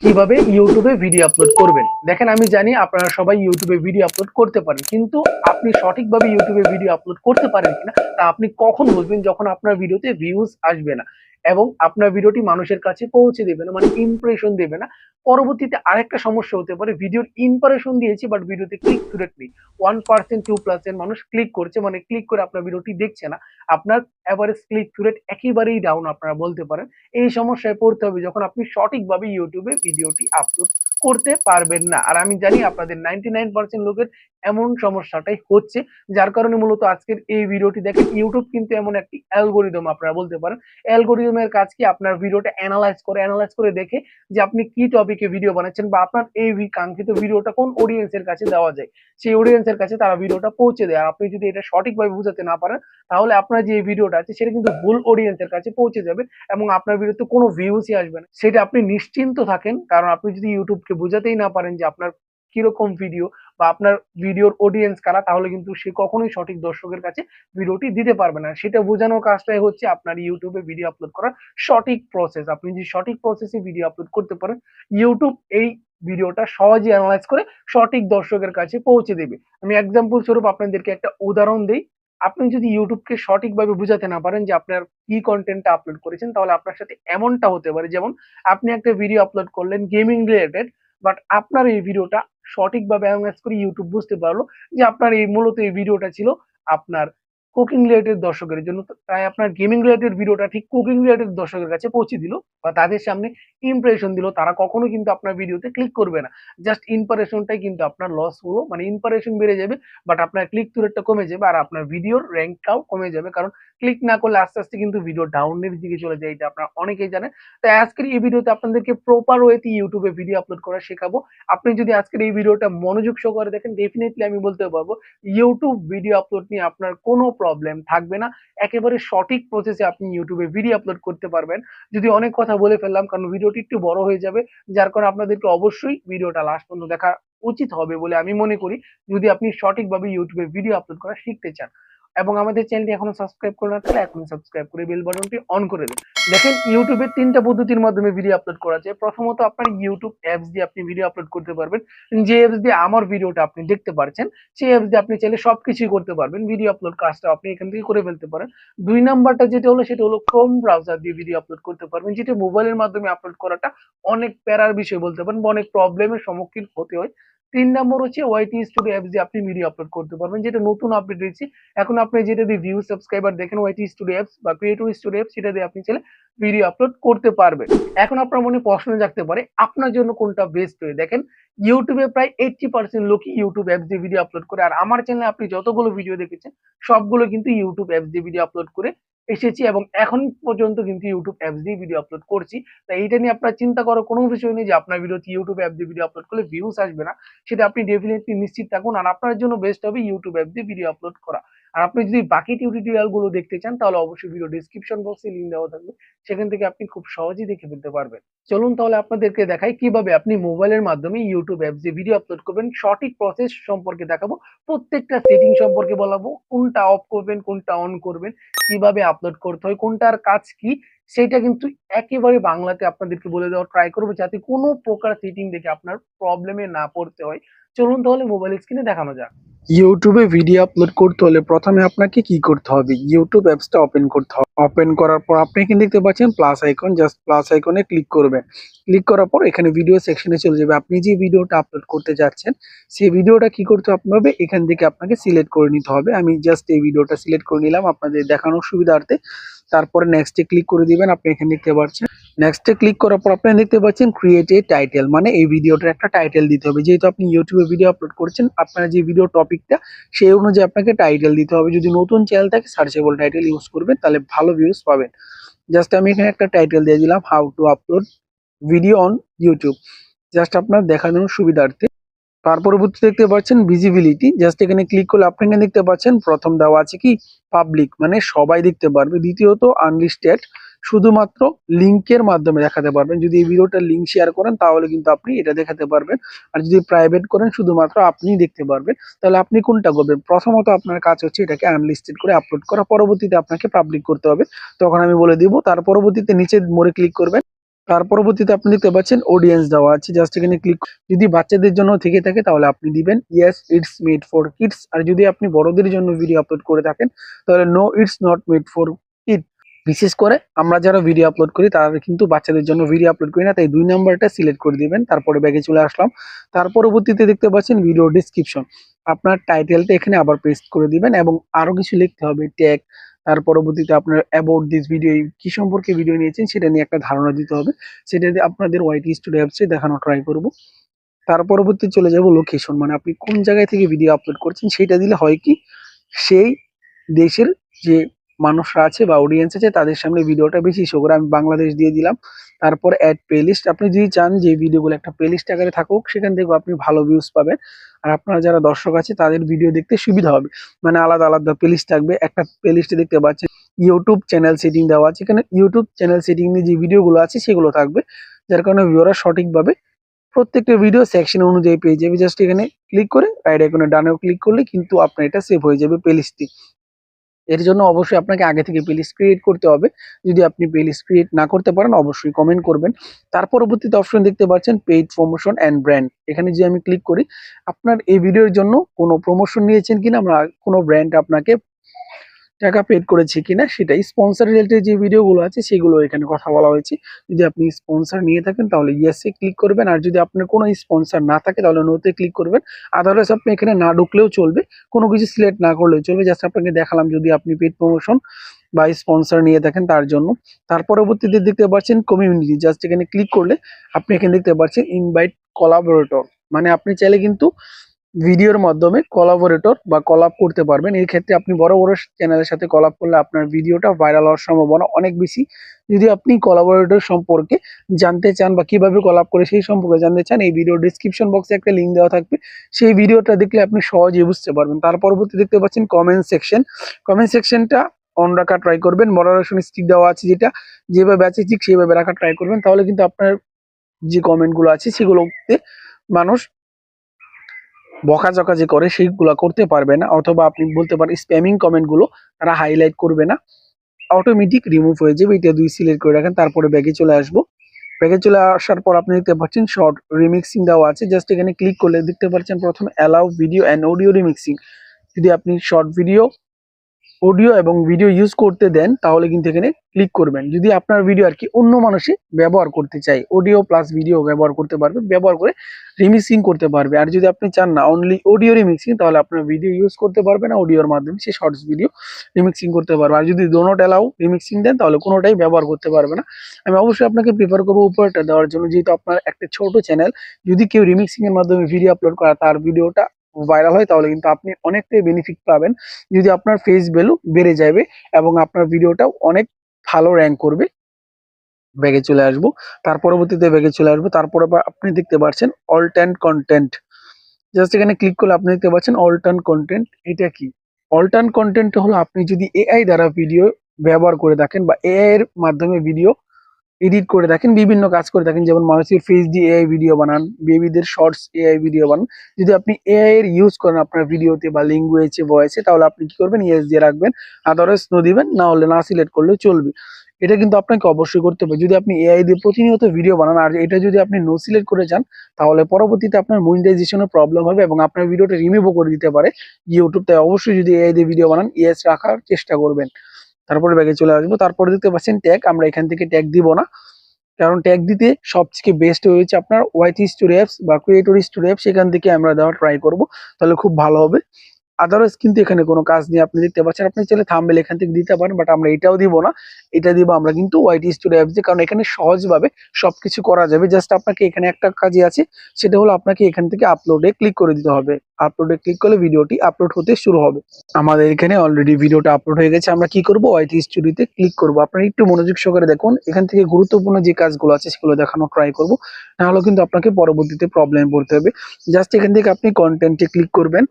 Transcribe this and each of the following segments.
কিভাবে ইউটিউবে video upload করবেন। দেখেন, আমি জানি আপনারা সবাই ইউটিউবে ভিডিও আপলোড করতে পারেন, কিন্তু আপনি সঠিকভাবে ইউটিউবে ভিডিও আপলোড করতে পারেন কিনা তা আপনি কখন বুঝবেন? যখন আপনার ভিডিওতে ভিউজ আসবে না এবং আপনার ভিডিওটি মানুষের কাছে পৌঁছে দেবে না, মানে ইমপ্রেশন দেবে না। পরবর্তীতে আরেকটা সমস্যা হতে পারে, ভিডিওর ইমপ্রেশন দিয়েছি বাট ভিডিওতে ক্লিক থ্রু রেট নেই। 1% 2% মানুষ ক্লিক করছে, মানে ক্লিক করে আপনার ভিডিওটি দেখছে না। আপনার অ্যাভারেজ ক্লিক থ্রু রেট একেবারেই ডাউন আপনারা বলতে পারেন। এই সমস্যায় পড়তে হবে যখন আপনি সঠিকভাবে ইউটিউবে ভিডিওটি আপলোড করতে পারবেন না। আর আমি জানি আপনাদের 99% লোকের এমন সমস্যাটাই হচ্ছে, যার কারণে মূলত আজকের এই ভিডিওটি দেখেন। ইউটিউব কিন্তু এমন একটি অ্যালগোরিদম আপনারা বলতে পারেন। অ্যালগোরিদমের কাজ কি? আপনার ভিডিওটা অ্যানালাইজ করে দেখে যে আপনি কি টপিকে ভিডিও বানাচ্ছেন বা আপনার এই কাঙ্ক্ষিত ভিডিওটা কোন অডিয়েন্সের কাছে দেওয়া যায়, সেই অডিয়েন্সের কাছে তারা ভিডিওটা পৌঁছে দেয়। আর আপনি যদি এটা সঠিকভাবে বুঝাতে না পারেন, তাহলে আপনার যে ভিডিওটা আছে সেটা কিন্তু ভুল অডিয়েন্সের কাছে পৌঁছে যাবে এবং আপনার ভিডিওতে কোনো ভিউসই আসবে না। সেটা আপনি নিশ্চিন্ত থাকেন, কারণ আপনি যদি ইউটিউবকে বোঝাতেই না পারেন যে আপনার কিরকম ভিডিও বা আপনার ভিডিওর অডিয়েন্স কারা, তাহলে কিন্তু সে কখনোই সঠিক দর্শকের কাছে ভিডিওটি দিতে পারবে না। সেটা বোঝানোর কাজটাই হচ্ছে আপনার ইউটিউবে ভিডিও আপলোড করার সঠিক প্রসেস। আপনি যদি সঠিক প্রসেসে ভিডিও আপলোড করতে পারেন, ইউটিউব এই ভিডিওটা সহজে অ্যানালাইজ করে সঠিক দর্শকের কাছে পৌঁছে দেবে। আমি এক্সাম্পল স্বরূপ আপনাদেরকে একটা উদাহরণ দিই। আপনি যদি ইউটিউবকে সঠিকভাবে বুঝাতে না পারেন যে আপনার কি কন্টেন্টটা আপলোড করেছেন, তাহলে আপনার সাথে এমনটা হতে পারে, যেমন আপনি একটা ভিডিও আপলোড করলেন গেমিং রিলেটেড, বাট আপনার এই ভিডিওটা সঠিকভাবে অ্যানালাইজ করে ইউটিউব বুঝতে পারলো যে আপনার এই মূলত এই ভিডিওটা ছিল আপনার কুকিং রিলেটেড দর্শকের জন্য। তাই আপনার গেমিং রিলেটেড ভিডিওটা ঠিক কুকিং রিলেটেড দর্শকের কাছে পৌঁছে দিল বা তাদের সামনে ইমপ্রেশন দিল। তারা কখনো কিন্তু আপনার ভিডিওতে ক্লিক করবে না, জাস্ট ইমপ্রেশনটাই কিন্তু আপনার লস হলো, মানে ইমপ্রেশন বেড়ে যাবে বাট আপনার ক্লিক থ্রু রেটটা কমে যাবে আর আপনার ভিডিওর র্যাঙ্কটাও কমে যাবে, কারণ ক্লিক না করলে আস্তে আস্তে কিন্তু ভিডিও ডাউনের দিকে চলে যায়। এটা আপনারা অনেকেই জানেন। তাই আজকের এই ভিডিওতে আপনাদেরকে প্রপার ওয়েতে ইউটিউবে ভিডিও আপলোড করা শেখাবো। আপনি যদি আজকের এই ভিডিওটা মনোযোগ সহকারে দেখেন, ডেফিনেটলি আমি বলতে পারবো ইউটিউব ভিডিও আপলোড নিয়ে আপনার কোনো প্রবলেম থাকবে না। একেবারে সঠিক প্রসেসে আপনি ইউটিউবে ভিডিও আপলোড করতে পারবেন। যদি অনেক কথা বলে ফেললাম, কারণ ভিডিওটি একটু বড় হয়ে যাবে, যার কারণে আপনাদেরকে অবশ্যই ভিডিওটা লাস্ট পর্যন্ত দেখা উচিত হবে বলে আমি মনে করি, যদি আপনি সঠিকভাবে ইউটিউবে ভিডিও আপলোড করা শিখতে চান। এবং আমাদের চ্যানেলটি এখনো সাবস্ক্রাইব করে না থাকলে এখনই সাবস্ক্রাইব করে বেল বাটনটি অন করে দিন। দেখেন, ইউটিউবে তিনটা পদ্ধতির মাধ্যমে ভিডিও আপলোড করা যায়। প্রথমত, আপনার ইউটিউব অ্যাপস দিয়ে আপনি ভিডিও আপলোড করতে পারবেন। যে অ্যাপস দিয়ে আমার ভিডিওটা আপনি দেখতে পারছেন, সেই অ্যাপস দিয়ে আপনি চাইলে সবকিছুই করতে পারবেন। ভিডিও আপলোড কাজটা আপনি এখান থেকে করে ফেলতে পারেন। দুই নাম্বারটা যেটা হলো, সেটা হলো ক্রোম ব্রাউজার দিয়ে ভিডিও আপলোড করতে পারবেন, যেটা মোবাইলের মাধ্যমে আপলোড করাটা অনেক প্যারার বিষয় বলতে পারেন বা অনেক প্রবলেমের সম্মুখীন হতে হয়। 3 নম্বর হচ্ছে ওয়াইটি স্টুডিও অ্যাপস দিয়ে আপনি ভিডিও আপলোড করতে পারবেন, যেটা নতুন আপডেট দিয়েছি। এখন আপনি যেটা দিয়ে ভিউ সাবস্ক্রাইবার দেখেন, ওয়াইটি স্টুডিও অ্যাপস বা ক্রিয়েটিভ স্টুডিও অ্যাপস, সেটা দিয়ে আপনি চাইলে ভিডিও আপলোড করতে পারবেন। এখন আপনার মনে প্রশ্ন জাগতে পারে, আপনার জন্য কোনটা বেস্ট হয়? দেখেন, ইউটিউবে প্রায় 80% লোকই ইউটিউব অ্যাপস দিয়ে ভিডিও আপলোড করে। আর আমার চ্যানেলে আপনি যতগুলো ভিডিও দেখেছেন, সবগুলো কিন্তু ইউটিউব অ্যাপস দিয়ে ভিডিও আপলোড করে এসেছি এবং এখন পর্যন্ত কিন্তু ইউটিউব অ্যাপস দিয়ে ভিডিও আপলোড করছি। তাই এইটা নিয়ে আপনার চিন্তা করার কোনো বিষয় নেই যে আপনার ভিডিওতে ইউটিউব অ্যাপ দিয়ে ভিডিও আপলোড করলে ভিউস আসবে না। সেটা আপনি ডেফিনেটলি নিশ্চিত থাকুন। আর আপনার জন্য বেস্ট হবে ইউটিউব অ্যাপ দিয়ে ভিডিও আপলোড করা। আর আপনি যদি বাকি টিউটোরিয়াল গুলো দেখতে চান, তাহলে অবশ্যই ভিডিও ডেসক্রিপশন বক্সে লিংক দেওয়া থাকবে, সেখান থেকে আপনি খুব সহজেই দেখে ফেলতে পারবেন। চলুন তাহলে আপনাদেরকে দেখাই কিভাবে আপনি মোবাইলের মাধ্যমে ইউটিউব অ্যাপস দিয়ে ভিডিও আপলোড করবেন। সঠিক প্রসেস সম্পর্কে দেখাবো, প্রত্যেকটা সেটিং সম্পর্কে বলাবো, কোনটা অফ করবেন কোনটা অন করবেন, কিভাবে আপলোড করতে হয়, কোনটার কাজ কি, সেটা কিন্তু একেবারে বাংলাতে আপনাদেরকে বলে দেওয়ার ট্রাই করবো, যাতে কোনো প্রকার সেটিং দেখে আপনার প্রবলেমে না পড়তে হয়। চলুন তাহলে মোবাইল স্ক্রিনে দেখানো যাক। ইউটিউবে ভিডিও আপলোড করতে হলে প্রথমে আপনাকে কি করতে হবে? ইউটিউব অ্যাপসটা ওপেন করতে হবে। ওপেন করার পর আপনি এখানে দেখতে পাচ্ছেন প্লাস আইকন, জাস্ট প্লাস আইকনে ক্লিক করবেন। ক্লিক করার পর এখানে ভিডিও সেকশনে চলে যাবে। আপনি যে ভিডিওটা আপলোড করতে যাচ্ছেন, সেই ভিডিওটা কি করতে হবে? এখান থেকে আপনাকে সিলেক্ট করে নিতে হবে। আমি জাস্ট এই ভিডিওটা সিলেক্ট করে নিলাম আপনাদের দেখানোর সুবিধার্থে। তারপরে নেক্সটে ক্লিক করে দিবেন। আপনি এখানে দেখতে পাচ্ছেন, নেক্সটে ক্লিক করার পর আপনি দেখতে পাচ্ছেন ক্রিয়েট এ টাইটেল, মানে এই ভিডিওটার একটা টাইটেল দিতে হবে। যেহেতু আপনি ইউটিউবে ভিডিও আপলোড করছেন, আপনার যে ভিডিও টপিকটা সেই অনুযায়ী আপনাকে টাইটেল দিতে হবে। যদি নতুন চ্যানেল থাকে, সার্চেবল টাইটেল ইউজ করবেন, তাহলে ভালো ভিউজ পাবেন। জাস্ট আমি এখানে একটা টাইটেল দিয়ে দিলাম, how to upload video on YouTube, just আপনার দেখানোর সুবিধার্থে। তার পরবর্তী দেখতে পাচ্ছেন ভিজিবিলিটি, জাস্ট এখানে ক্লিক করলে আপনি এখানে দেখতে পাচ্ছেন প্রথম দেওয়া আছে কি পাবলিক, মানে সবাই দেখতে পারবে। দ্বিতীয়ত আনলিস্টেড, শুধুমাত্র লিংকের মাধ্যমে দেখাতে পারবেন। যদি এই ভিডিওটা লিংক শেয়ার করেন, তাহলে কিন্তু আপনি এটা দেখাতে পারবেন। আর যদি প্রাইভেট করেন, শুধুমাত্র আপনিই দেখতে পারবেন। তাহলে আপনি কোনটা করবেন? প্রথমত আপনার কাজ হচ্ছে এটাকে আনলিস্টেড করে আপলোড করা, পরবর্তীতে আপনাকে পাবলিক করতে হবে, তখন আমি বলে দিব। তার পরবর্তীতে নিচে মোড়ে ক্লিক করবেন। তার পরবর্তীতে আপনি দেখতে পাচ্ছেন অডিয়েন্স দেওয়া আছে, জাস্ট এখানে ক্লিক। যদি বাচ্চাদের জন্য থেকে থাকে তাহলে আপনি দিবেন yes it's made for kids, আর যদি আপনি বড়দের জন্য ভিডিও আপলোড করে থাকেন তাহলে no it's not made for kid. বিশেষ করে আমরা যারা ভিডিও আপলোড করি তারা কিন্তু বাচ্চাদের জন্য ভিডিও আপলোড করি না, তাই 2 নাম্বারটা সিলেক্ট করে দিবেন। তারপরে ব্যাগে চলে আসলাম। তার পরবর্তীতে দেখতে পাচ্ছেন ভিডিও ডিসক্রিপশন, আপনার টাইটেলটা এখানে আবার পেস্ট করে দিবেন এবং আরো কিছু লিখতে হবে ট্যাগ। তার পরবর্তীতে আপনার অ্যাবাউট দিস ভিডিও, কি সম্পর্কে ভিডিও নিয়েছেন সেটা নিয়ে একটা ধারণা দিতে হবে, সেটা দিয়ে আপনাদের ওয়াইটি স্টুডিও অ্যাপসে দেখানো ট্রাই করব। তার পরবর্তী চলে যাব লোকেশন, মানে আপনি কোন জায়গায় থেকে ভিডিও আপলোড করছেন সেটা দিলে হয় কি সেই দেশের যে মানুষরা আছে বা অডিয়েন্স আছে তাদের সামনে ভিডিওটা বেশি শো করে। আমি বাংলাদেশ দিয়ে দিলাম। তারপর অ্যাড প্লেলিস্ট, আপনি যদি চান যে ভিডিওগুলো একটা প্লেলিস্ট আকারে থাকুক সেখান থেকেও আপনি ভালো ভিউজ পাবেন, আর আপনার যারা দর্শক আছে তাদের ভিডিও দেখতে সুবিধা হবে। মানে আলাদা আলাদা প্লেলিস্ট থাকবে, একটা প্লেলিস্টে দেখতে পাচ্ছেন ইউটিউব চ্যানেল সেটিং দেওয়া আছে, এখানে ইউটিউব চ্যানেল সেটিং নিয়ে যে ভিডিওগুলো আছে সেগুলো থাকবে, যার কারণে ভিউয়াররা সঠিকভাবে প্রত্যেকটা ভিডিও সেকশন অনুযায়ী পেয়ে যাবে। জাস্ট এখানে ক্লিক করে রাইট আইকনে ডানেও ক্লিক করলে কিন্তু আপনার এটা সেভ হয়ে যাবে প্লেলিস্টে। এর জন্য অবশ্যই আপনাকে আগে থেকে প্লেলিস্ট ক্রিয়েট করতে হবে। যদি আপনি প্লেলিস্ট ক্রিয়েট না করতে পারেন অবশ্যই কমেন্ট করবেন। তার পরবর্তীতে অপশন দেখতে পাচ্ছেন পেইড প্রমোশন অ্যান্ড ব্র্যান্ড, এখানে যদি আমি ক্লিক করি আপনার এই ভিডিওর জন্য কোনো প্রমোশন নিয়েছেন কিনা, আমরা কোনো ব্র্যান্ড আপনাকে টাকা পেড করেছে কিনা, সেটাই স্পন্সর রিলেটেড যে ভিডিওগুলো আছে সেগুলো এখানে কথা বলা হয়েছে। যদি আপনি স্পন্সর নিয়ে থাকেন তাহলে ইয়েসে ক্লিক করবেন, আর যদি আপনার কোনো স্পন্সর না থাকে তাহলে নোতে ক্লিক করবেন। আদারওয়াইজ আপনি এখানে না ঢুকলেও চলবে, কোনো কিছু সিলেক্ট না করলেও চলবে। জাস্ট আপনাকে দেখালাম যদি আপনি পেড প্রমোশন বা স্পন্সর নিয়ে থাকেন তার জন্য। তার পরবর্তীতে দেখতে পাচ্ছেন কমিউনিটি, জাস্ট এখানে ক্লিক করলে আপনি এখানে দেখতে পাচ্ছেন ইনভাইট কোলাবোরেটর, মানে আপনি চাইলে কিন্তু ভিডিওর মাধ্যমে কোলাবোরেটর বা কলাব করতে পারবেন। এই ক্ষেত্রে আপনি বড় বড় চ্যানেলের সাথে কলাব করলে আপনার ভিডিওটা ভাইরাল হওয়ার সম্ভাবনা অনেক বেশি। যদি আপনি কোলাবোরেটর সম্পর্কে জানতে চান বা কিভাবে কলাব করে সেই সম্পর্কে জানতে চান, এই ভিডিও ডিসক্রিপশন বক্সে একটা লিঙ্ক দেওয়া থাকবে, সেই ভিডিওটা দেখলে আপনি সহজেই বুঝতে পারবেন। তার পরবর্তী দেখতে পাচ্ছেন কমেন্ট সেকশন, কমেন্ট সেকশনটা অন রাখা ট্রাই করবেন। মডারেশন স্টিক দেওয়া আছে, যেটা যেভাবে আছে ঠিক সেইভাবে রাখা ট্রাই করবেন, তাহলে কিন্তু আপনার যে কমেন্টগুলো আছে সেগুলোতে মানুষ বকাঝকা যে করে সেইগুলো করতে পারবে না, অথবা আপনি বলতে পারেন স্প্যামিং কমেন্ট গুলো তারা হাইলাইট করবে না, অটোমেটিক রিমুভ হয়ে যাবে। এটা দুই সিলেক্ট করে রাখেন। তারপরে ব্যাগে চলে আসবো। ব্যাগে চলে আসার পর আপনি দেখতে পাচ্ছেন শর্ট রিমিক্সিং দেওয়া আছে, জাস্ট এখানে ক্লিক করলে দেখতে পাচ্ছেন প্রথমে allow video and audio remixing. যদি আপনি শর্ট ভিডিও, অডিও এবং ভিডিও ইউজ করতে দেন তাহলে কিন্তু এখানে ক্লিক করবেন। যদি আপনার ভিডিও আর কি অন্য মানুষে ব্যবহার করতে চাই, অডিও প্লাস ভিডিও ব্যবহার করতে পারবে, ব্যবহার করে রিমিক্সিং করতে পারবে। আর যদি আপনি চান না অনলি অডিও রিমিক্সিং, তাহলে আপনার ভিডিও ইউজ করতে পারবে না, অডিওর মাধ্যমে সে শর্টস ভিডিও রিমিক্সিং করতে পারবে। আর যদি ডোনট অ্যালাউ রিমিক্সিং দেন তাহলে কোনোটাই ব্যবহার করতে পারবে না। আমি অবশ্যই আপনাকে প্রিফার করবো উপরেটা দেওয়ার জন্য, যেহেতু আপনার একটা ছোট চ্যানেল, যদি কেউ রিমিক্সিং এর মাধ্যমে ভিডিও আপলোড করা তার ভিডিওটা ভাইরাল হয় তাহলে কিন্তু আপনি অনেকটাই বেনিফিট পাবেন। যদি আপনার ফেস ভ্যালু বেড়ে যাবে এবং আপনার ভিডিওটাও অনেক ভালো র্যাঙ্ক করবে। ব্যাগে চলে আসবো। তার পরবর্তীতে ব্যাগে চলে আসবো। তারপর আবার আপনি দেখতে পাচ্ছেন অল্টার্ন কন্টেন্ট, জাস্ট এখানে ক্লিক করলে আপনি দেখতে পাচ্ছেন অল্টার্ন কন্টেন্ট। এটা কি? অল্টার্ন কন্টেন্ট হলো আপনি যদি এআই দ্বারা ভিডিও ব্যবহার করে থাকেন বা এআই এর মাধ্যমে ভিডিও এডিট করে থাকেন, বিভিন্ন কাজ করে থাকেন, যেমন মানুষের ফেস দিয়ে এআই ভিডিও বানান, বেবিদের শর্টস এআই ভিডিও বানান। যদি আপনি এআই এর ইউজ করেন আপনার ভিডিওতে বা ল্যাঙ্গুয়েজে ভয়েসে, তাহলে আপনি কি করবেন ইয়েস দিয়ে রাখবেন, আদারওয়াইজ নো দিবেন, না হলে না সিলেক্ট করলেও চলবে। এটা কিন্তু আপনাকে অবশ্যই করতে হবে যদি আপনি এআই দিয়ে প্রতিনিয়ত ভিডিও বানান। আর এটা যদি আপনি নো সিলেক্ট করে যান তাহলে পরবর্তীতে আপনার মনিটাইজেশনের প্রবলেম হবে এবং আপনার ভিডিওটা রিমুভও করে দিতে পারে ইউটিউব। তাই অবশ্যই যদি এআই দিয়ে ভিডিও বানান ইয়েস রাখার চেষ্টা করবেন। তারপরে ব্যাগে চলে আসবো। তারপরে দেখতে পাচ্ছেন ট্যাগ, আমরা এখান থেকে ট্যাগ দিব না, কারণ ট্যাগ দিতে সবথেকে বেস্ট হয়েছে আপনার ওয়াইটি স্টুডিও অ্যাপস বা ক্রিয়েটর স্টুডিও অ্যাপস, সেখান থেকে আমরা দেওয়ার ট্রাই করব, তাহলে খুব ভালো হবে। আদারওয়াইজ কিন্তু এখানে কোনো কাজ নেই। আপনি দেখতে পাচ্ছেন আপনি চাইলে থাম্বনেল এখান থেকে দিতে পারেন, বাট আমরা এটাও দিব না, এটা দিব আমরা কিন্তু ওয়াইটি স্টুডিও অ্যাপস দিয়ে, কারণ এখানে সহজভাবে সবকিছু করা যাবে। জাস্ট আপনাকে এখানে একটা কাজই আছে, সেটা হলো আপনাকে এখান থেকে আপলোডে ক্লিক করে দিতে হবে। আপলোডে ক্লিক করলে ভিডিওটি আপলোড হতে শুরু হবে। আমাদের এখানে অলরেডি ভিডিওটা আপলোড হয়ে গেছে। আমরা কি করব, ওয়াইটি স্টুডিওতে ক্লিক করব। আপনারা একটু মনোযোগ সহকারে দেখুন, এখান থেকে গুরুত্বপূর্ণ যে কাজগুলো আছে সেগুলো দেখানো ট্রাই করব, নাহলে কিন্তু আপনাকে পরবর্তীতে প্রবলেম পড়তে হবে। জাস্ট এখান থেকে আপনি কন্টেন্টে ক্লিক করবেন।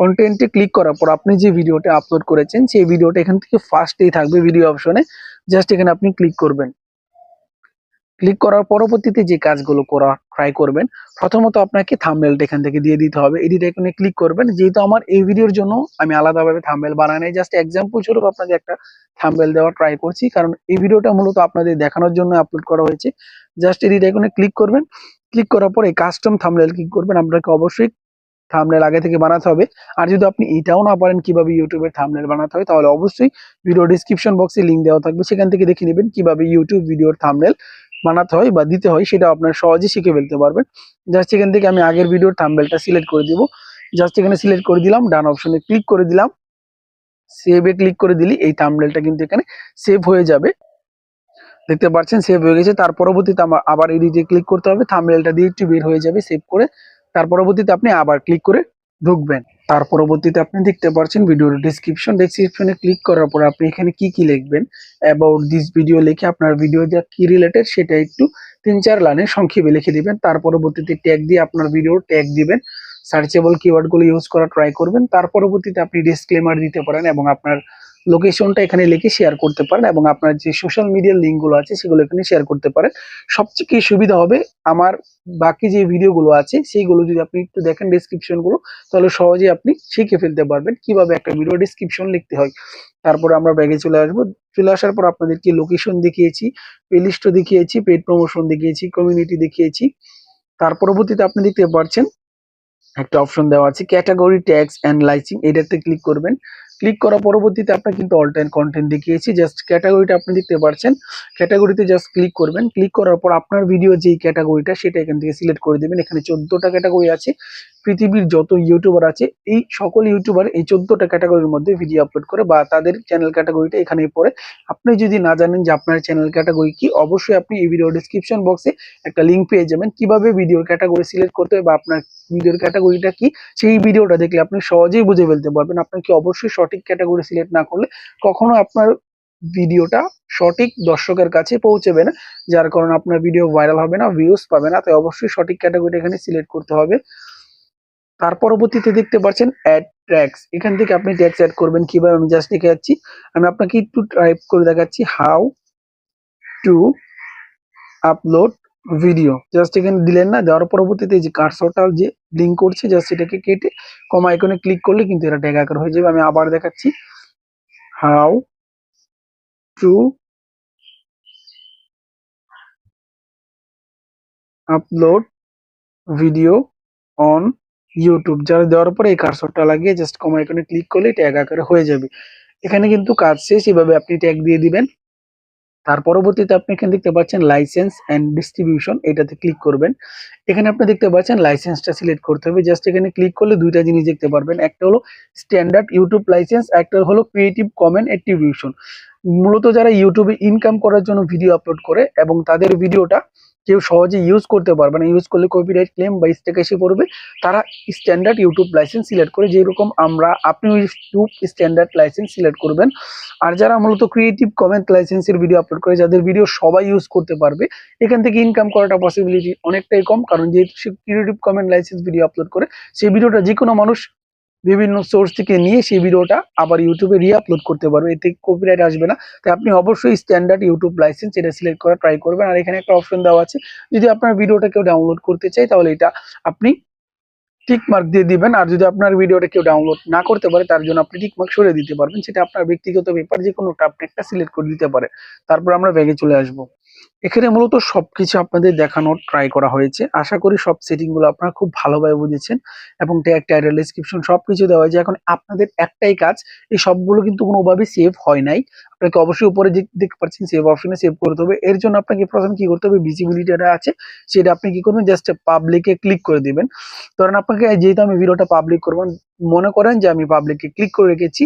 কন্টেন্টে ক্লিক করার পর আপনি যে ভিডিওটা আপলোড করেছেন সেই ভিডিওটা এখান থেকে ফার্স্টেই থাকবে ভিডিও অপশনে, জাস্ট এখানে আপনি ক্লিক করবেন। ক্লিক করার পরবর্তীতে যে কাজগুলো করা ট্রাই করবেন, প্রথমত আপনাকে থাম্বনেলটা এখান থেকে দিয়ে দিতে হবে। এডিট আইকনে ক্লিক করবেন। যেহেতু আমার এই ভিডিওর জন্য আমি আলাদাভাবে থাম্বনেল বানাই নাই, জাস্ট এক্সাম্পল স্বরূপ আপনাকে একটা থাম্বনেল দেওয়া ট্রাই করছি, কারণ এই ভিডিওটা মূলত আপনাদের দেখানোর জন্য আপলোড করা হয়েছে। জাস্ট এডিট আইকনে ক্লিক করবেন। ক্লিক করার পরে কাস্টম থাম্বনেল ক্লিক করবেন। আপনাকে অবশ্যই থাম্বনেল আগে থেকে বানাতে হবে। আর যদি আপনি এটাও না পারেন কিভাবে ইউটিউবের থাম্বনেল বানাতে হয়, তাহলে অবশ্যই ভিডিও ডিসক্রিপশন বক্সে লিংক দেওয়া থাকবে, সেখান থেকে দেখে নেবেন কিভাবে ইউটিউব ভিডিওর থাম্বনেল বানাতে হয় বা দিতে হয়, সেটা আপনার সহজে শিখে ফেলতে পারবেন। জাস্ট এখান থেকে আমি আগের ভিডিওর থাম্বনেলটা সিলেক্ট করে দিব। জাস্ট এখানে সিলেক্ট করে দিলাম, ডান অপশনে ক্লিক করে দিলাম। সেভে ক্লিক করে দিলি এই থাম্বনেলটা কিন্তু এখানে সেভ হয়ে যাবে। দেখতে পাচ্ছেন সেভ হয়ে গেছে। তার পরবর্তীতে আমার আবার এডিটে ক্লিক করতে হবে, থাম্বনেলটা দিয়ে একটু বের হয়ে যাবে সেভ করে। তার পরবর্তীতে আপনি আবার ক্লিক করে ঢুকবেন। তার পরবর্তীতে আপনি দেখতে পাচ্ছেন ভিডিওর ডেসক্রিপশনে ক্লিক করার পর আপনি এখানে কি কি লিখবেন, অ্যাবাউট দিস ভিডিও লিখে আপনার ভিডিও যা কি রিলেটেড সেটা একটু 3-4 লাইনে সংক্ষেপে লিখে দিবেন। তার পরবর্তীতে ট্যাগ দিয়ে আপনার ভিডিওর ট্যাগ দিবেন, সার্চেবল কিওয়ার্ডগুলো ইউজ করা ট্রাই করবেন। তার পরবর্তীতে আপনি ডিসক্লেমার দিতে পারেন এবং আপনার লোকেশনটা এখানে লিখে শেয়ার করতে পারেন এবং আপনার যে সোশ্যাল মিডিয়ার লিঙ্কগুলো আছে সেগুলো এখানে শেয়ার করতে পারেন। সবচেয়ে কি সুবিধা হবে, আমার বাকি যে ভিডিওগুলো আছে সেইগুলো যদি আপনি একটু দেখেন ডেসক্রিপশন গুলো, তাহলে সহজে আপনি শিখে ফেলতে পারবেন কিভাবে একটা ভিডিও ডেসক্রিপশন লিখতে হয়। তারপরে আমরা ব্যাগে চলে আসবো। চলে আসার পর আপনাদেরকে লোকেশন দেখিয়েছি, প্লেলিস্টও দেখিয়েছি, পেড প্রমোশন দেখিয়েছি, কমিউনিটি দেখিয়েছি। তার পরবর্তীতে আপনি দেখতে পাচ্ছেন একটা অপশন দেওয়া আছে ক্যাটাগরি ট্যাগস এন্ড লাইসিং, এটাতে ক্লিক করবেন। ক্লিক করার পরবর্তীতে আপনার কিন্তু অল টাইম কন্টেন্ট দেখিয়েছি। জাস্ট ক্যাটাগরিটা আপনি দেখতে পাচ্ছেন, ক্যাটাগরিতে জাস্ট ক্লিক করবেন। ক্লিক করার পর আপনার ভিডিও যেই ক্যাটাগরিটা সেটা এখান থেকে সিলেক্ট করে দিবেন। এখানে 14টা ক্যাটাগরি আছে। পৃথিবীর যত ইউটিউবার আছে এই সকল ইউটিউবার এই 14টা ক্যাটাগরির মধ্যে ভিডিও আপলোড করে বা তাদের চ্যানেল ক্যাটাগরিটা এখানে পড়ে। আপনি যদি না জানেন যে আপনার চ্যানেল ক্যাটাগরি কি, অবশ্যই আপনি এই ভিডিও ডিসক্রিপশন বক্সে একটা লিঙ্ক পেয়ে যাবেন কিভাবে ভিডিওর ক্যাটাগরি সিলেক্ট করতে হবে বা আপনার ভিডিওর ক্যাটাগরিটা কি, সেই ভিডিওটা দেখলে আপনি সহজেই বুঝে ফেলতে পারবেন। আপনাকে অবশ্যই সঠিক ক্যাটাগরি সিলেক্ট না করলে কখনো আপনার ভিডিওটা সঠিক দর্শকের কাছে পৌঁছবে না, যার কারণে আপনার ভিডিও ভাইরাল হবে না, ভিউজ পাবে না। তাই অবশ্যই সঠিক ক্যাটাগরি এখানে সিলেক্ট করতে হবে। তার পরবর্তীতে দেখতে পাচ্ছেন অ্যাড ট্যাগস, এখান থেকে আপনি ট্যাগস অ্যাড করবেন কিভাবে আমি জাস্ট লিখে যাচ্ছি। আমি আপনাকে একটু টাইপ করে দেখাচ্ছি, how to upload video. Just এখানে দিলেন না, দেওয়ার পরবর্তীতে যে কার্সরটা যে লিঙ্ক করছে জাস্ট এটাকে কেটে কমা আইকনে ক্লিক করলে কিন্তু এটা ট্যাগ আকার হয়ে যাবে। আমি আবার দেখাচ্ছি, how to upload video on YouTube. যারা দেওয়ার পরে এই কার্সরটা লাগিয়ে জাস্ট কমা আইকনে ক্লিক করলে ট্যাগ আকারে হয়ে যাবে। এখানে কিন্তু কাজ শেষ, এভাবে আপনি ট্যাগ দিয়ে দিবেন। তার পরবর্তীতে আপনি এখানে দেখতে পাচ্ছেন লাইসেন্স এন্ড ডিস্ট্রিবিউশন, এটাতে ক্লিক করবেন। এখানে আপনি দেখতে পাচ্ছেন লাইসেন্সটা সিলেক্ট করতে হবে। জাস্ট এখানে ক্লিক করলে দুইটা জিনিস দেখতে পারবেন, একটা হলো স্ট্যান্ডার্ড ইউটিউব লাইসেন্স, একটা হলো ক্রিয়েটিভ কমেন্ট অ্যাট্রিবিউশন। মূলত যারা ইউটিউবে ইনকাম করার জন্য ভিডিও আপলোড করে এবং তাদের ভিডিওটা কেউ সহজে ইউজ করতে পারবে না, ইউজ করলে কপিরাইট ক্লেম বা স্ট্রাইক এসে পড়বে, তারা স্ট্যান্ডার্ড ইউটিউব লাইসেন্স সিলেক্ট করে, যেরকম আপনি ইউটিউব স্ট্যান্ডার্ড লাইসেন্স সিলেক্ট করবেন। আর যারা মূলত ক্রিয়েটিভ কমেন্ট লাইসেন্সের ভিডিও আপলোড করে, যাদের ভিডিও সবাই ইউজ করতে পারবে, এখান থেকে ইনকাম করাটা পসিবিলিটি অনেকটাই কম, কারণ যেহেতু সে creative comment license video upload করে, সেই ভিডিওটা যে কোনো মানুষ বিভিন্ন সোর্স থেকে নিয়ে সেই ভিডিওটা আবার ইউটিউবে রি-আপলোড করতে পারবে, এতে কপিরাইট আসবে না। তাই আপনি অবশ্যই স্ট্যান্ডার্ড ইউটিউব লাইসেন্স এটা সিলেক্ট করা ট্রাই করবেন। আর এখানে একটা অপশন দেওয়া আছে, যদি আপনার ভিডিওটা কেউ ডাউনলোড করতে চায় তাহলে এটা আপনি টিক মার্ক দিয়ে দিবেন। আর যদি আপনার ভিডিওটা কেউ ডাউনলোড না করতে পারে তার জন্য আপনি টিক মার্ক সরিয়ে দিতে পারবেন, সেটা আপনার ব্যক্তিগত ব্যাপার, যে কোনোটা আপনি একটা সিলেক্ট করে দিতে পারে। তারপর আমরা ব্যাগে চলে আসবো। এখানে মূলত সবকিছু আপনাদের দেখানোর ট্রাই করা হয়েছে। আশা করি সব সেটিং গুলো আপনারা খুব ভালোভাবে বুঝেছেন এবং ট্যাগ, টাইটেল, ডেসক্রিপশন সবকিছু দেওয়া হয়েছে। এখন আপনাদের একটাই কাজ, এই সবগুলো কিন্তু কোনোভাবে সেভ হয় নাই, আপনাকে অবশ্যই উপরে দেখতে পাচ্ছেন সেভ অপশনে সেভ করতে হবে। এর জন্য আপনাকে প্রথমে কি করতে হবে, ভিজিবিলিটিটা আছে সেটা আপনি কি করবেন, জাস্ট পাবলিকে ক্লিক করে দিবেন। ধরেন আপনাকে, যেহেতু আমি ভিডিওটা পাবলিক করবেন, মনে করেন যে আমি পাবলিকে ক্লিক করে রেখেছি।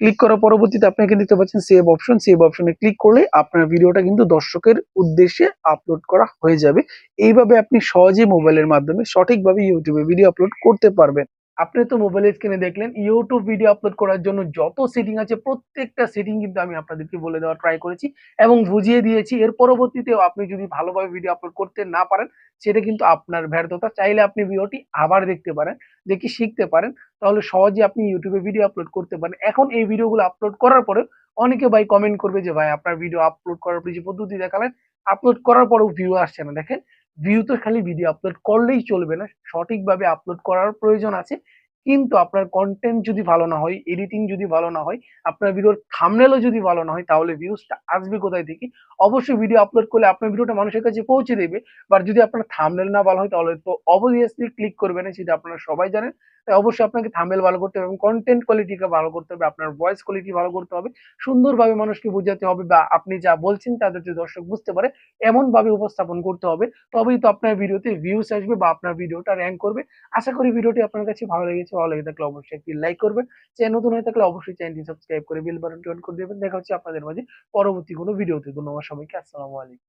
ক্লিক করার পরবর্তীতে আপনি এখানে দেখতে পাচ্ছেন সেভ অপশন, সেভ অপশনে ক্লিক করলে আপনার ভিডিওটা কিন্তু দর্শকের উদ্দেশ্যে আপলোড করা হয়ে যাবে। এইভাবে আপনি সহজে মোবাইলের মাধ্যমে সঠিকভাবে ইউটিউবে ভিডিও আপলোড করতে পারবেন। আপনি তো মোবাইলের স্ক্রিনে দেখলেন ইউটিউব ভিডিও আপলোড করার জন্য যত সেটিং আছে প্রত্যেকটা সেটিং কিন্তু আমি আপনাদেরকে বলে দেওয়ার ট্রাই করেছি এবং বুঝিয়ে দিয়েছি। এর পরবর্তীতেও আপনি যদি ভালোভাবে ভিডিও আপলোড করতে না পারেন, সেটা কিন্তু আপনার ব্যর্থতা। চাইলে আপনি ভিডিওটি আবার দেখতে পারেন, দেখে শিখতে পারেন, তাহলে সহজে আপনি ইউটিউবে ভিডিও আপলোড করতে পারেন। এখন এই ভিডিওগুলো আপলোড করার পরে অনেকে ভাই কমেন্ট করবে যে ভাই আপনার ভিডিও আপলোড করার পরে যে পদ্ধতি দেখালেন আপলোড করার পরেও ভিউ আসছে না। দেখেন, ভিউ তো খালি ভিডিও আপলোড করলেই চলবে না। সঠিকভাবে আপলোড করার প্রয়োজন আছে। কিন্তু আপনার কনটেন্ট যদি ভালো না হয়, এডিটিং যদি ভালো না হয়, আপনার ভিডিওর থাম্বনেলও যদি ভালো না হয়, তাহলে ভিউজটা আসবে কোথায় থেকে? অবশ্যই ভিডিও আপলোড করলে আপনার ভিডিওটা মানুষের কাছে পৌঁছে দেবে। বাট যদি আপনার থাম্বনেল না ভালো হয়, তাহলে তো অবভিয়াসলি ক্লিক করবে না, সেটা আপনারা সবাই জানেন। তাই অবশ্যই আপনাকে থাম্বনেল ভালো করতে হবে এবং কনটেন্ট কোয়ালিটিকে ভালো করতে হবে। আপনার ভয়েস কোয়ালিটি ভালো করতে হবে। সুন্দরভাবে মানুষকে বোঝাতে হবে, বা আপনি যা বলছেন তাদের যে দর্শক বুঝতে পারে, এমনভাবে উপস্থাপন করতে হবে। তবেই তো আপনার ভিডিওতে ভিউজ আসবে বা আপনার ভিডিওটা র‍্যাংক করবে। আশা করি ভিডিওটি আপনার কাছে ভালো লেগেছে। ভালো লেগে থাকলে অবশ্যই একটি লাইক করবেন। চ্যানেল নতুন হয়ে থাকলে অবশ্যই চ্যানেলটি সাবস্ক্রাইব করে বেল বাটনটি অন করে দেবেন। দেখা হচ্ছে আপনাদের মাঝে পরবর্তী কোনো ভিডিওতে। ধন্যবাদ সবাইকে। আসসালামু আলাইকুম।